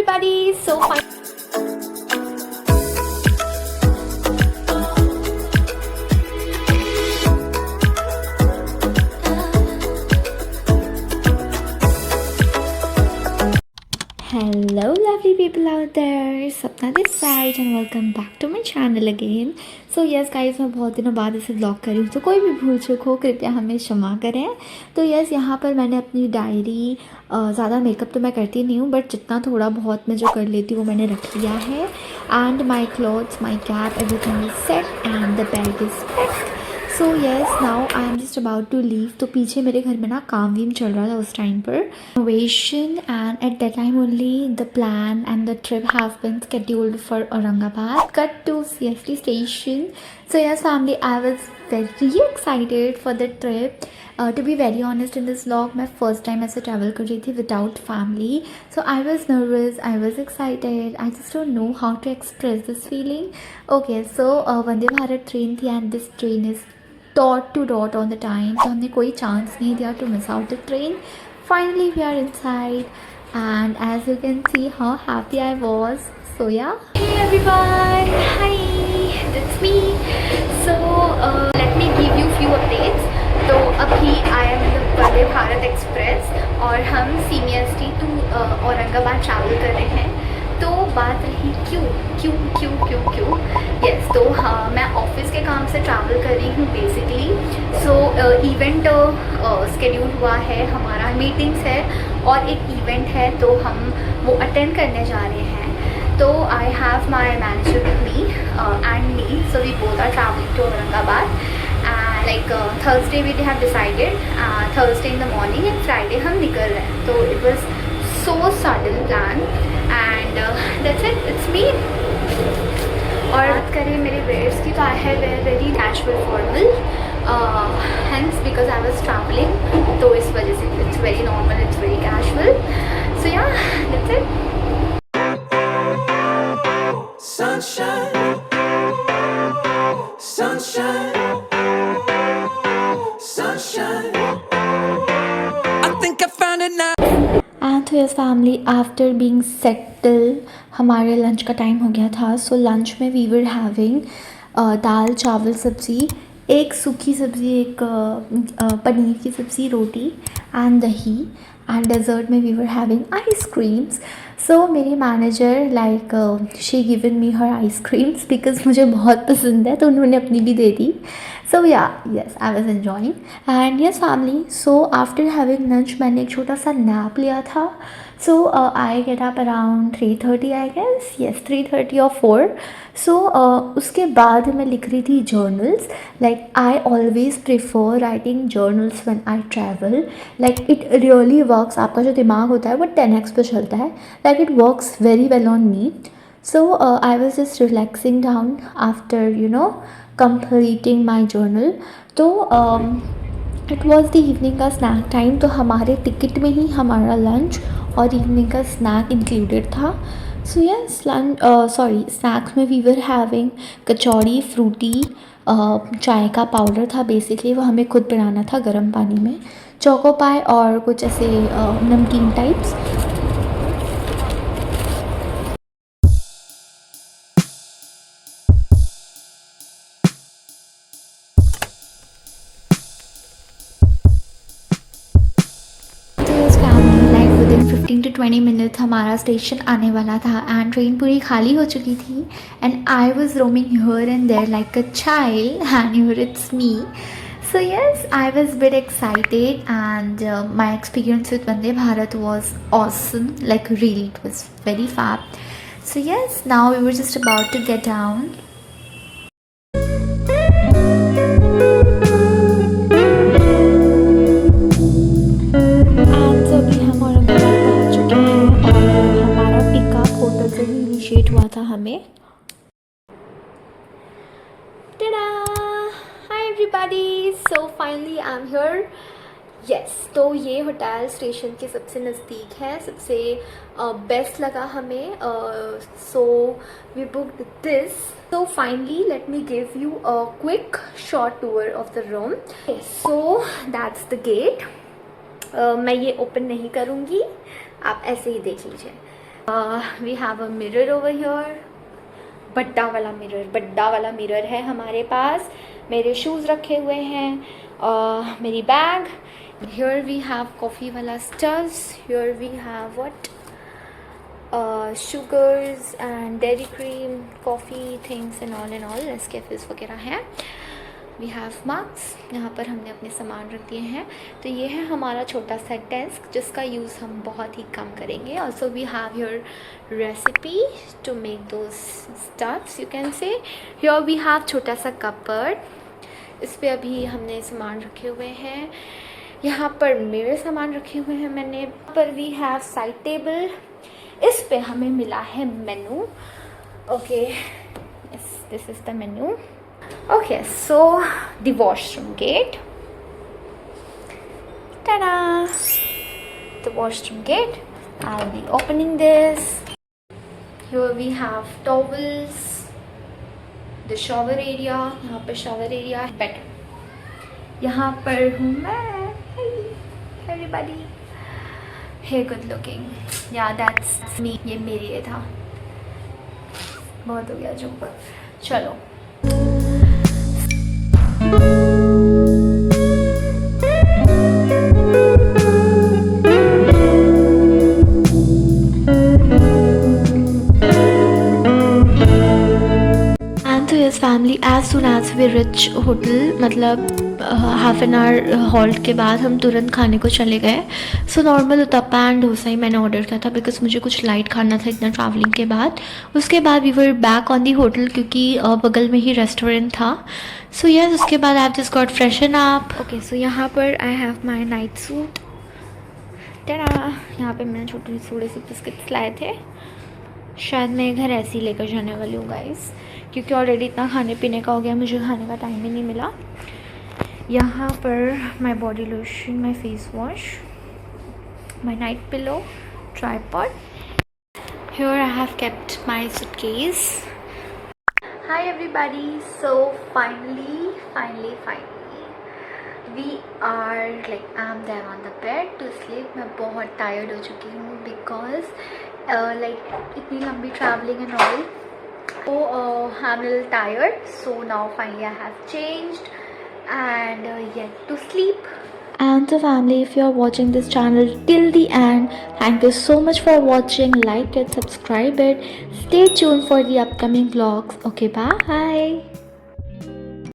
everybody, so fine. Hello lovely people out there, सपना this side and welcome back to my channel again. So yes guys, मैं बहुत दिनों बाद इसे blog कर रही हूँ, तो कोई भी भूल चूक हो कृपया हमें क्षमा करें. तो यस, यहाँ पर मैंने अपनी डायरी, ज़्यादा मेकअप तो मैं करती नहीं हूँ बट जितना थोड़ा बहुत मैं जो कर लेती हूँ वो मैंने रख लिया है. And my clothes, my cap, everything is set and the bag is packed. So yes, now I am just about to leave. तो पीछे मेरे घर में ना काम वीम चल रहा था उस टाइम पर, innovation, and at that time only the plan and the trip have been scheduled for Aurangabad. Cut to CST station. So yes family, I was very excited for the trip. To be very honest, in this vlog मैं first time ऐसे travel कर रही थी without family. So I was nervous, I was excited, I just don't know how to express this feeling. Okay, so Vande Bharat train थी and this train is dot to dot on the time. तो हमने कोई chance नहीं दिया to miss out the train. Finally we are inside and as you can see how happy I was. So yeah. Hey everyone, hi, that's me. So let me give you few updates. तो अभी I am in the Vande Bharat express और हम CMST to Aurangabad travel कर रहे हैं. तो बात रही क्यों यस, तो हाँ, मैं ऑफिस के काम से ट्रैवल कर रही हूँ बेसिकली. सो इवेंट स्केड्यूल हुआ है, हमारा मीटिंग्स है और एक इवेंट है तो हम वो अटेंड करने जा रहे हैं. तो I have my manager with me and me, so we both are travelling to Aurangabad. Like Thursday we have decided, Thursday in the morning and Friday हम निकल रहे हैं. तो it was so sudden plan and that's it, it's me. और बात करें मेरे wears की तो I have wear very casual formal, hence because I was traveling, तो इस वजह से it's very normal, it's very casual. So yeah, that's it. Sunshine, sunshine, sunshine. I think I found it now. And तो yes family, after being settle हमारे lunch का time हो गया था. सो लंच में we were having dal chawal sabzi, एक सूखी सब्ज़ी, एक पनीर की सब्ज़ी, roti and dahi. And dessert में we were having ice creams. So मेरी manager like she given me her ice creams because मुझे बहुत पसंद है, तो उन्होंने अपनी भी दे दी. So yeah yes, I was enjoying and yes family. So after having lunch मैंने एक छोटा सा नैप लिया था. So I get up around 3:30 I guess, yes 3:30 or 4. सो उसके बाद मैं लिख रही थी journals. Like I always prefer writing journals when I travel. Like it really works. आपका जो दिमाग होता है वो 10x पे चलता है. Like it works very well on me. So I was just relaxing down after completing my journal. तो it was the evening का स्नैक टाइम. तो हमारे टिकट में ही हमारा लंच और इवनिंग का स्नैक इंक्लूडेड था. सो यस, स्नैक्स में we were having kachori, Frooti, chai का पाउडर था बेसिकली, वो हमें खुद बनाना था गर्म पानी में, चोको पाई और कुछ ऐसे नमकीन टाइप्स. विदिन 15 to 20 मिनट हमारा स्टेशन आने वाला था एंड ट्रेन पूरी खाली हो चुकी थी. And I was roaming here and there like a child and here it's me. So yes, I was a bit excited and my experience with Vande Bharat was awesome. Like really, it was very fab. So yes, now we were just about to get down. And so अभी हम औरंगाबाद पहुंच चुके हैं और हमारा pickup hotel से ही initiate हुआ था हमें. Ta-da! Hi everybody! So finally I'm here. Yes, तो ये होटल स्टेशन के सबसे नज़दीक है, सबसे बेस्ट लगा हमें. So we booked this. So finally let me give you a quick short tour of the room. So that's the gate. मैं ये ओपन नहीं करूँगी, आप ऐसे ही देख लीजिए. We have a mirror over here. बड़ा वाला मिरर है हमारे पास. मेरे शूज़ रखे हुए हैं. मेरी bag. Here we have coffee वाला stuffs. Here we have what? Sugars and dairy cream, coffee things and all Nescafes वगैरह हैं. We have marks. यहाँ पर हमने अपने सामान रख दिए हैं. तो ये है हमारा छोटा सा डेस्क जिसका यूज़ हम बहुत ही कम करेंगे. Also we have your recipe to make those stuffs, you can say. Here we have छोटा सा कपबोर्ड. इस पर अभी हमने सामान रखे हुए हैं. यहाँ पर मेरे सामान रखे हुए हैं मैंने. यहाँ पर वी हैव साइड टेबल. इस पे हमें मिला है मेनू. Okay, this is the menu. Okay, so the washroom gate. Ta-da! The washroom gate. I'll be opening this. Here we have towels. The shower area. यहाँ पर shower area है. Bed. यहाँ पर हूँ मैं. Hey, everybody. Hey, good looking. Yeah, that's me. ये मेरे लिए था. बहुत हो गया जो. चलो. Family as soon as we reach hotel, मतलब हाफ एन आवर हॉल्ट के बाद हम तुरंत खाने को चले गए. So normal uttapa and dosa ही मैंने ऑर्डर किया था बिकॉज मुझे कुछ लाइट खाना था इतना ट्रैवलिंग के बाद. उसके बाद we were back on the hotel क्योंकि बगल में ही रेस्टोरेंट था. सो यस, उसके बाद I have just got freshen up. Okay, so यहाँ पर I have my night suit. यहाँ पर मैंने छोटे थोड़े से बिस्किट्स लाए थे. शायद मैं घर ऐसे ही लेकर जाने वाली हूँ गाइस, क्योंकि ऑलरेडी इतना खाने पीने का हो गया, मुझे खाने का टाइम ही नहीं मिला. यहाँ पर my body lotion, my face wash, my night pillow, tripod. Here I have kept my suitcase. Hi everybody. So finally we are like I am there on the bed to sleep. मैं बहुत tired हो चुकी हूँ because इतनी लंबी travelling and all. So I'm a little tired, so now finally I have changed and yet to sleep. And so family, if you are watching this channel till the end, thank you so much for watching. Like it, subscribe it, stay tuned for the upcoming vlogs. Okay, bye.